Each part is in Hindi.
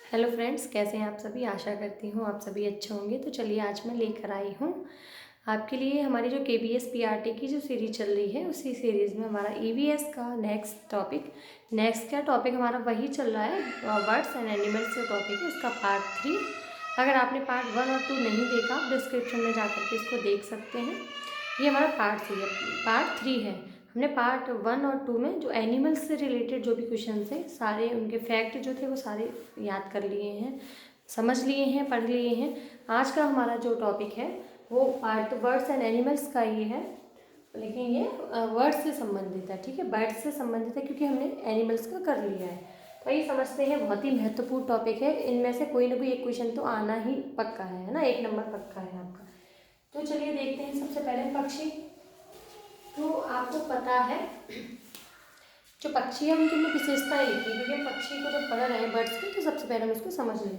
हेलो फ्रेंड्स, कैसे हैं आप सभी। आशा करती हूँ आप सभी अच्छे होंगे। तो चलिए आज मैं लेकर आई हूँ आपके लिए हमारी जो KBS PRT की जो सीरीज चल रही है, उसी सीरीज़ में हमारा EVS का नेक्स्ट क्या टॉपिक हमारा वही चल रहा है, बर्ड्स एंड एनिमल्स जो टॉपिक है उसका पार्ट 3। अगर आपने पार्ट 1 और 2 नहीं देखा, आप डिस्क्रिप्शन में जाकर के इसको देख सकते हैं। ये हमारा पार्ट 3 है। हमने पार्ट 1 और 2 में जो एनिमल्स से रिलेटेड जो भी क्वेश्चन थे, सारे उनके फैक्ट जो थे वो सारे याद कर लिए हैं, समझ लिए हैं, पढ़ लिए हैं। आज का हमारा जो टॉपिक है वो पार्ट वर्ड्स एंड एनिमल्स का ही है, लेकिन ये वर्ड्स से संबंधित है। ठीक है, बर्ड्स से संबंधित है क्योंकि हमने एनिमल्स का कर लिया है। तो ये समझते हैं, बहुत ही महत्वपूर्ण टॉपिक है। इनमें से कोई ना कोई एक क्वेश्चन तो आना ही पक्का है ना, 1 नंबर पक्का है आपका। तो चलिए देखते हैं सबसे पहले पक्षी। तो आपको पता है जो पक्षी है उनकी हमने विशेषताएं लिखी, क्योंकि हम पक्षी को जब पढ़ रहे हैं बर्ड्स की, तो सबसे पहले हम उसको समझ लें।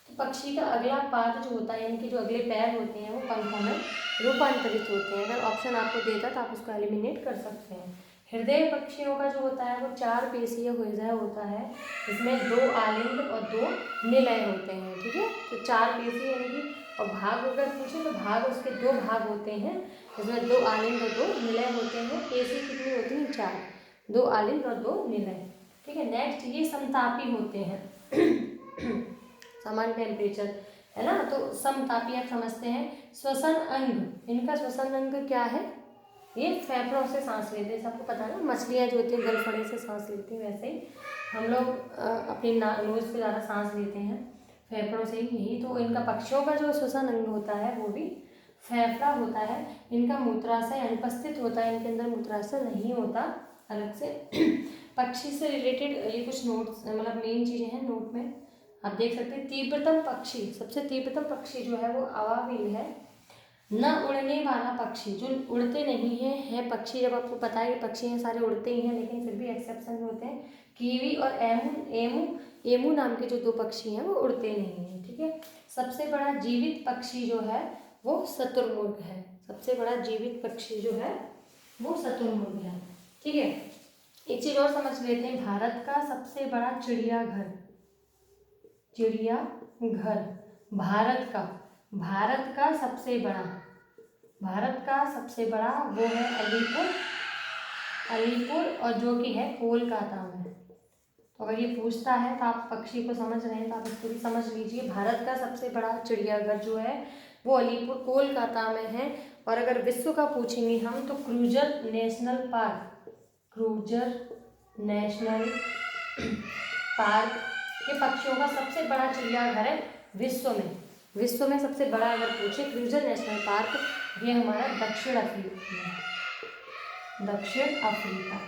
तो पक्षी का अगला पाद जो होता है, इनके जो अगले पैर होते हैं वो पंखों में रूपांतरित होते हैं। अगर ऑप्शन आपको देता तो आप उसको एलिमिनेट कर सकते हैं। हृदय पक्षियों का जो होता है वो 4 पेशीय हृदय होता है, इसमें 2 आलिंग और 2 निलय होते हैं। ठीक है, तो 4 पेशीय यानी कि, और भाग अगर पूछे तो भाग उसके 2 भाग होते हैं, इसमें 2 आलिंग और 2 निलय होते हैं। पेशी कितनी होती हैं? 4, 2 आलिंग और 2 निलय। ठीक है, नेक्स्ट ये समतापी होते हैं समान टेम्परेचर है ना, तो समतापी आप समझते हैं। श्वसन अंग, इनका श्वसन अंग क्या है? ये फेफड़ों से सांस लेते हैं, सबको पता है ना। मछलियाँ जो होती हैं गलफड़े से सांस लेती हैं, वैसे ही हम लोग अपनी नोज से ज़्यादा सांस लेते हैं, फेफड़ों से ही। यही तो इनका पक्षियों का जो श्वसन अंग होता है वो भी फेफड़ा होता है। इनका मूत्राशय अनुपस्थित होता है, इनके अंदर मूत्राशय नहीं होता अलग से। पक्षी से रिलेटेड ये कुछ नोट्स, मतलब मेन चीज़ें हैं नोट में आप देख सकते हैं। तीव्रतम पक्षी, सबसे तीव्रतम पक्षी जो है वो अवाविल है। न उड़ने वाला पक्षी, जो उड़ते नहीं है पक्षी। जब आपको पता है कि पक्षी हैं सारे उड़ते ही हैं, लेकिन फिर भी एक्सेप्शन होते हैं। कीवी और एमू नाम के जो 2 पक्षी हैं वो उड़ते नहीं हैं। ठीक है, सबसे बड़ा जीवित पक्षी जो है वो शुतुरमुर्ग है। सबसे बड़ा जीवित पक्षी जो है वो शुतुरमुर्ग है। ठीक है, एक चीज और समझ लेते हैं। भारत का सबसे बड़ा चिड़ियाघर भारत का सबसे बड़ा वो है अलीपुर, और जो कि है कोलकाता में। तो अगर ये पूछता है तो आप पक्षी को समझ रहे हैं तो आप इसको भी समझ लीजिए। भारत का सबसे बड़ा चिड़ियाघर जो है वो अलीपुर कोलकाता में है। और अगर विश्व का पूछेंगे हम तो क्रूजर नेशनल पार्क ये पक्षियों का सबसे बड़ा चिड़ियाघर है विश्व में सबसे बड़ा अगर पूछे क्रूजर नेशनल पार्क, ये हमारा दक्षिण अफ्रीका।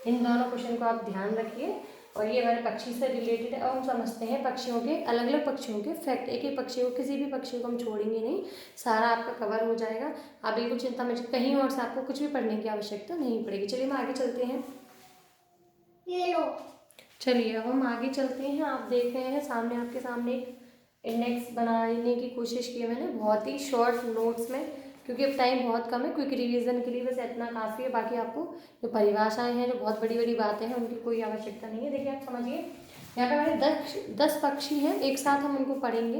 इन दोनों क्वेश्चन को आप ध्यान रखिए, और ये हमारे पक्षी से रिलेटेड है। अब हम समझते हैं पक्षियों के अलग अलग पक्षियों के फैक्ट। एक पक्षी को, किसी भी पक्षी को हम छोड़ेंगे नहीं, सारा आपका कवर हो जाएगा। आप बिल्कुल चिंता मत, कहीं और से आपको कुछ भी पढ़ने की आवश्यकता नहीं पड़ेगी। चलिए हम आगे चलते हैं। ये लो, चलिए अब हम आगे चलते हैं। आप देख रहे हैं सामने, आपके सामने एक इंडेक्स बनाने की कोशिश की है मैंने, बहुत ही शॉर्ट नोट्स में, क्योंकि अब टाइम बहुत कम है। क्विक रिवीजन के लिए बस इतना काफ़ी है। बाकी आपको जो परिभाषाएं हैं, जो बहुत बड़ी बड़ी बातें हैं, उनकी कोई आवश्यकता नहीं है। देखिए आप समझिए, यहाँ पे हमारे 10 पक्षी हैं, एक साथ हम उनको पढ़ेंगे।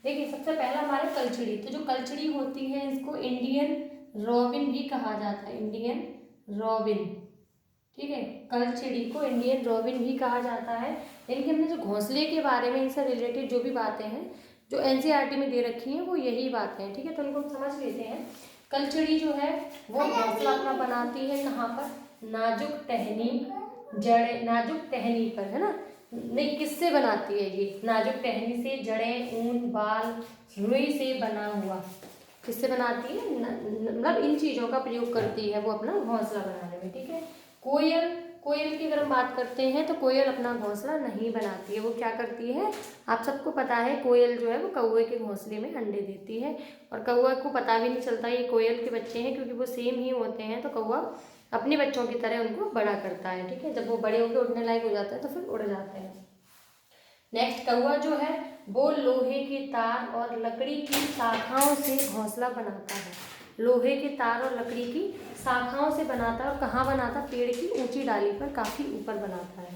देखिए सबसे पहला हमारे कलचिड़ी। तो जो कलचिड़ी होती है इसको इंडियन रॉबिन भी कहा जाता है, इंडियन रॉबिन। ठीक है, कलचिड़ी को इंडियन रॉबिन भी कहा जाता है। इनके हमने जो घोंसले के बारे में, इनसे रिलेटेड जो भी बातें हैं जो NCERT में दे रखी हैं वो यही बातें हैं। ठीक है, तो उनको समझ लेते हैं। कलचिड़ी जो है वो घोंसला अपना बनाती है कहाँ पर? नाजुक टहनी पर, है ना। नहीं, किससे बनाती है ये? नाजुक टहनी से, जड़ें, ऊन, बाल, रुई से बना हुआ। किससे बनाती है? मतलब इन चीज़ों का प्रयोग करती है वो अपना घोंसला बनाने में। ठीक है, कोयल की अगर हम बात करते हैं तो कोयल अपना घोंसला नहीं बनाती है। वो क्या करती है? आप सबको पता है, कोयल जो है वो कौवे के घोंसले में अंडे देती है, और कौवा को पता भी नहीं चलता ये कोयल के बच्चे हैं, क्योंकि वो सेम ही होते हैं। तो कौवा अपने बच्चों की तरह उनको बड़ा करता है। ठीक है, जब वो बड़े होकर उड़ने लायक हो जाते हैं तो फिर उड़ जाते हैं। नेक्स्ट, कौवा जो है वो लोहे के तार और लकड़ी की शाखाओं से घोंसला बनाता है। लोहे के तार और लकड़ी की शाखाओं से बनाता है, और कहाँ बनाता है? पेड़ की ऊंची डाली पर, काफ़ी ऊपर बनाता है।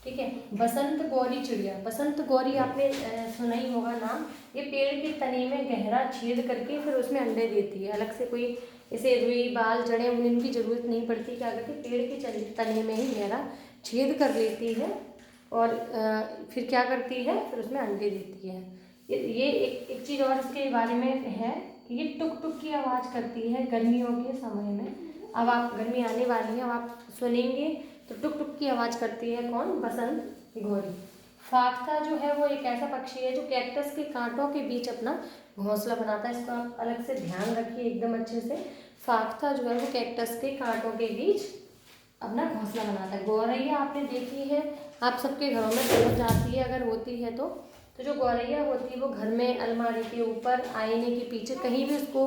ठीक है। बसंत गौरी चिड़िया, बसंत गौरी आपने सुना ही होगा नाम। ये पेड़ के तने में गहरा छेद करके फिर उसमें अंडे देती है। अलग से कोई इसे रुई बाल जड़ें उनकी जरूरत नहीं पड़ती। क्या करती है, पेड़ के तने में ही गहरा छेद कर लेती है और फिर क्या करती है, फिर उसमें अंडे देती है। ये एक चीज़ और इसके बारे में है कि ये टुक टुक की आवाज़ करती है गर्मियों के समय में। अब आप गर्मी आने वाली है, अब आप सुनेंगे तो टुक टुक की आवाज़ करती है कौन, बसंत गौरी। फाख्ता जो है वो एक ऐसा पक्षी है जो कैक्टस के कांटों के बीच अपना घोंसला बनाता है। इसको आप अलग से ध्यान रखिए एकदम अच्छे से। फाख्ता जो है वो कैक्टस के कांटों के बीच अपना घोंसला बनाता है। गौरैया आपने देखी है, आप सबके घरों में पहुँच जाती है अगर होती है तो जो गौरैया होती है वो घर में अलमारी के ऊपर, आईने के पीछे, कहीं भी उसको,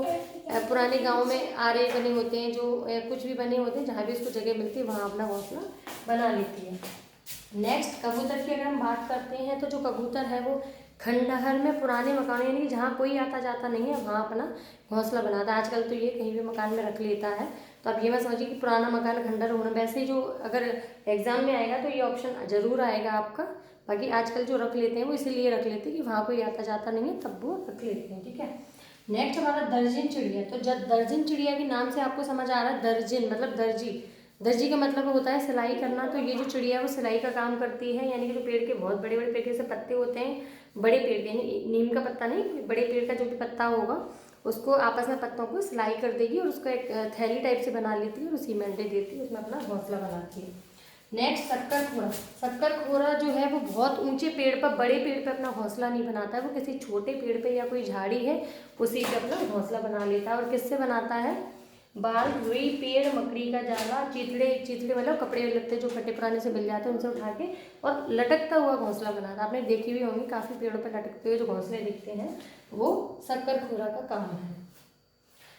पुराने गांव में आरे बने होते हैं जो कुछ भी बने होते हैं, जहाँ भी उसको जगह मिलती है वहाँ अपना घोंसला बना लेती है। नेक्स्ट कबूतर की अगर हम बात करते हैं तो जो कबूतर है वो खंडहर में, पुराने मकान यानी जहाँ कोई आता जाता नहीं है वहाँ अपना घोंसला बनाता है। आजकल तो ये कहीं भी मकान में रख लेता है। तो अब ये मैं समझिए कि पुराना मकान खंडहर होना, वैसे ही जो अगर एग्जाम में आएगा तो ये ऑप्शन जरूर आएगा आपका। बाकी आजकल जो रख लेते हैं वो इसीलिए रख लेते हैं कि वहाँ कोई आता जाता नहीं है, तब वो रख लेते हैं। ठीक है। नेक्स्ट हमारा दर्जिन चिड़िया। तो जब दर्जिन चिड़िया के नाम से आपको समझ आ रहा है, दर्जिन मतलब दर्जी, दर्जी का मतलब होता है सिलाई करना। तो ये जो चिड़िया है वो सिलाई का काम करती है, यानी कि जो पेड़ के बहुत बड़े बड़े पेड़ के से पत्ते होते हैं, बड़े पेड़ के, यानी नीम का पत्ता नहीं, बड़े पेड़ का जो भी पत्ता होगा उसको आपस में पत्तों को सिलाई कर देगी और उसको एक थैली टाइप से बना लेती है और उसी में अंडे देती है, उसमें अपना घोंसला बनाती है। नेक्स्ट शक्कर खोरा। शक्कर खोरा जो है वो बहुत ऊंचे पेड़ पर, बड़े पेड़ पर अपना घोंसला नहीं बनाता है, वो किसी छोटे पेड़ पे या कोई झाड़ी है उसी पे अपना घोंसला बना लेता है। और किससे बनाता है, बाल, रुई, पेड़, मकड़ी का जाला, चिथड़े, चिथड़े मतलब कपड़े लत्ते जो फटे पुराने से मिल जाते हैं उनसे उठा के और लटकता हुआ घोंसला बनाता है। आपने देखी हुई होंगी काफ़ी पेड़ों पर लटकते हुए जो घोंसले दिखते हैं, वो शक्कर खोरा का काम है।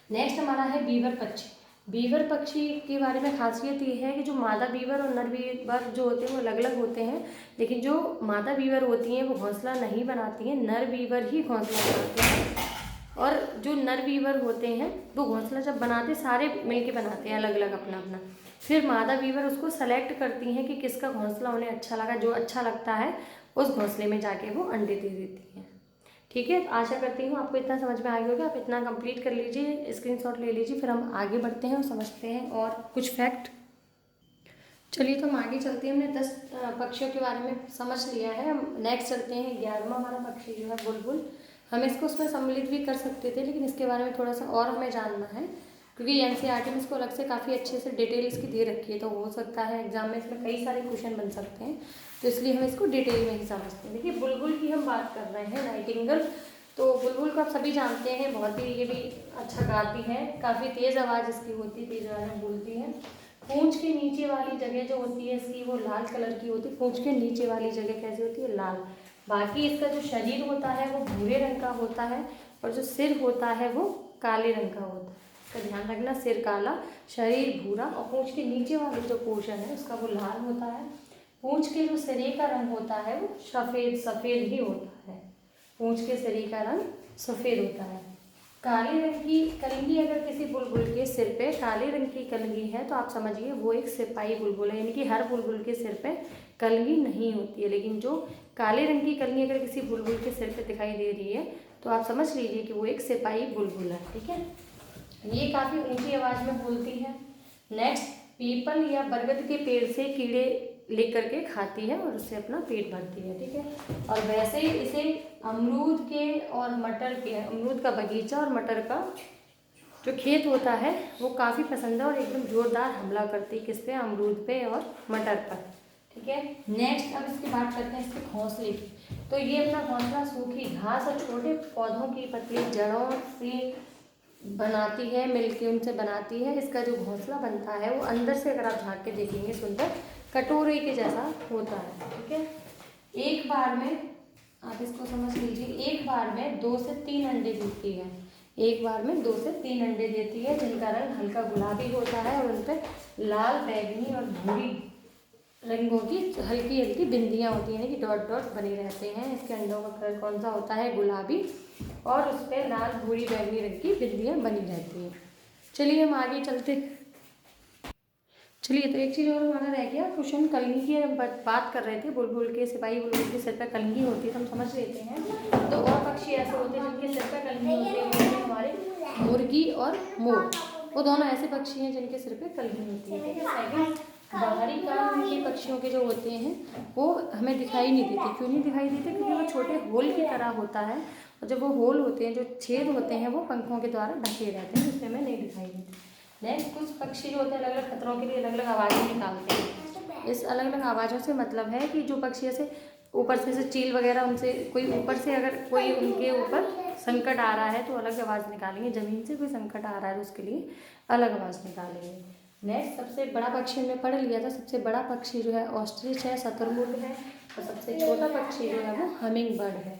नेक्स्ट हमारा है बीवर पक्षी। बीवर पक्षी के बारे में खासियत ये है कि जो मादा बीवर और नर बीवर जो होते हैं वो अलग अलग होते हैं, लेकिन जो मादा बीवर होती हैं वो घोंसला नहीं बनाती हैं, नर बीवर ही घोंसला बनाते हैं। और जो नर बीवर होते हैं वो घोंसला जब बनाते सारे मिलके बनाते हैं अलग अलग अपना अपना, फिर मादा बीवर उसको सेलेक्ट करती हैं कि किसका घोंसला उन्हें अच्छा लगा, जो अच्छा लगता है उस घोंसले में जाके वो अंडे दे देती हैं। ठीक है, आशा करती हूँ आपको इतना समझ में आ गया होगा। आप इतना कंप्लीट कर लीजिए, स्क्रीनशॉट ले लीजिए, फिर हम आगे बढ़ते हैं और समझते हैं और कुछ फैक्ट। चलिए तो हम आगे चलते हैं। हमने 10 पक्षियों के बारे में समझ लिया है। हम नेक्स्ट चलते हैं। 11वां हमारा पक्षी जो है बुलबुल। हम इसको उसमें सम्मिलित भी कर सकते थे, लेकिन इसके बारे में थोड़ा सा और हमें जानना है, क्योंकि एनसीईआरटी में इसको अलग से काफ़ी अच्छे से डिटेल इसकी दे रखी है, तो हो सकता है एग्जाम में इसमें कई सारे क्वेश्चन बन सकते हैं, तो इसलिए हम इसको डिटेल में ही समझते हैं। देखिए बुलबुल की हम बात कर रहे हैं, नाइटिंगेल। तो बुलबुल को आप सभी जानते हैं, बहुत ही ये भी अच्छा गाती है, काफ़ी तेज़ आवाज़ इसकी होती है, तेज़ आवाज़ में बोलती है। पूंछ के नीचे वाली जगह जो होती है इसकी वो लाल कलर की होती है। पूंछ के नीचे वाली जगह कैसी होती है, लाल। बाकी इसका जो शरीर होता है वो भूरे रंग का होता है और जो सिर होता है वो काले रंग का होता है। इसका ध्यान रखना, सिर काला, शरीर भूरा और पूंछ के नीचे वाला जो पोर्शन है उसका वो लाल होता है। पूंछ के जो शरीर का रंग होता है वो सफ़ेद ही होता है। पूंछ के शरीर का रंग सफ़ेद होता है। काले रंग की कलगी अगर किसी बुलबुल के सिर पे काले रंग की कलगी है तो आप समझिए वो एक सिपाही बुलबुल है, यानी कि हर बुलबुल के सिर पे कलगी नहीं होती है, लेकिन जो काले रंग की कलगी अगर किसी बुलबुल के सिर पे दिखाई दे रही है तो आप समझ लीजिए कि वो एक सिपाही बुलबुल है। ठीक है, ये काफ़ी ऊंची आवाज़ में बोलती है। नेक्स्ट, पीपल या बरगद के पेड़ से कीड़े लेकर के खाती है और उससे अपना पेट भरती है। ठीक है, और वैसे ही इसे अमरूद के और मटर के, अमरूद का बगीचा और मटर का जो खेत होता है वो काफ़ी पसंद है और एकदम जोरदार हमला करती है किस पे, अमरूद पे और मटर पर। ठीक है, नेक्स्ट अब इसकी बात करते हैं इसके घोंसले की। तो ये अपना घोंसला सूखी घास और छोटे पौधों की पतली जड़ों से बनाती है, मिलके उनसे बनाती है। इसका जो घोंसला बनता है वो अंदर से अगर आप झाँक के देखेंगे सुंदर कटोरे के जैसा होता है। ठीक है, एक बार में आप इसको समझ लीजिए, एक बार में 2 से 3 अंडे देती है। एक बार में 2 से 3 अंडे देती है, जिनका रंग हल्का गुलाबी होता है और उन पर लाल, बैगनी और भूरी रंगों की हल्की हल्की बिंदियाँ होती हैं, यानी कि डॉट डॉट बने रहते हैं। इसके अंडों का कलर कौन सा होता है, गुलाबी, और उस पर लाल, भूरी, बैगनी रंग की बिंदियाँ बनी रहती हैं। चलिए हम आगे चलते। चलिए, तो एक चीज़ और हमारा रह गया क्वेश्चन। कलगी की हम बात कर रहे थे, बुलबुल के सिपाही बुलबुल के सिर पर कलगी होती है, तो हम समझ लेते हैं। तो और पक्षी ऐसे होते हैं जिनके सिर पर कलगी होती है, हमारे मुर्गी और मोर, वो दोनों ऐसे पक्षी हैं जिनके सिर पे कलगी होती है। ठीक है। सेकंड, बाहरी कान के पक्षियों के जो होते हैं वो हमें दिखाई नहीं देते। क्यों नहीं दिखाई देते? क्योंकि वो छोटे होल की तरह होता है, और जब वो होल होते हैं, जो छेद होते हैं, वो पंखों के द्वारा ढके रहते हैं, इसलिए हमें नहीं दिखाई देते। नेक्स्ट, कुछ पक्षी जो होते हैं अलग अलग खतरों के लिए अलग अलग आवाज़ें निकालते हैं। इस अलग अलग आवाज़ों से मतलब है कि जो पक्षी ऐसे ऊपर से चील वगैरह, उनसे कोई ऊपर से अगर कोई उनके ऊपर संकट आ रहा है तो अलग आवाज़ निकालेंगे, ज़मीन से कोई संकट आ रहा है तो उसके लिए अलग आवाज़ निकालेंगे। नेक्स्ट, सबसे बड़ा पक्षी हमने पढ़ लिया था। सबसे बड़ा पक्षी जो है ऑस्ट्रिच है, शुतुरमुर्ग है, और सबसे छोटा पक्षी जो है वो हमिंग बर्ड है।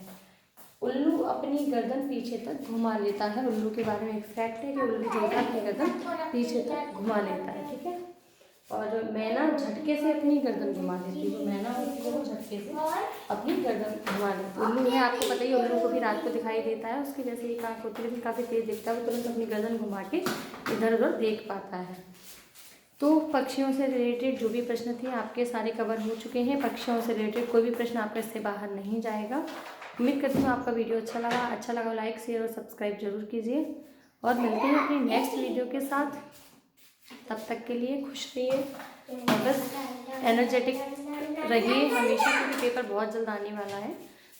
उल्लू अपनी गर्दन पीछे तक घुमा लेता है। उल्लू के बारे में एक फैक्ट है कि उल्लू जो है अपनी गर्दन पीछे तक घुमा लेता है। ठीक है। और मैना झटके से अपनी गर्दन घुमा लेती है। जो मैना होती है वो झटके से अपनी गर्दन घुमा लेती है। उल्लू है, आपको पता ही, उल्लू को भी रात को दिखाई देता है, उसकी जैसे एक आँख होती है लेकिन काफ़ी तेज दिखता है, वो तुरंत अपनी गर्दन घुमा के इधर उधर देख पाता है। तो पक्षियों से रिलेटेड जो भी प्रश्न थे आपके सारे कवर हो चुके हैं। पक्षियों से रिलेटेड कोई भी प्रश्न आपका इससे बाहर नहीं जाएगा। उम्मीद करती हूँ आपका वीडियो अच्छा लगा लाइक शेयर और सब्सक्राइब जरूर कीजिए, और मिलते हैं अपनी नेक्स्ट वीडियो के साथ। तब तक के लिए खुश रहिए और बस एनर्जेटिक रहिए हमेशा, क्योंकि पेपर बहुत जल्द आने वाला है,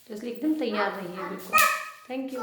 तो इसलिए एकदम तैयार रहिए बिल्कुल। Thank you.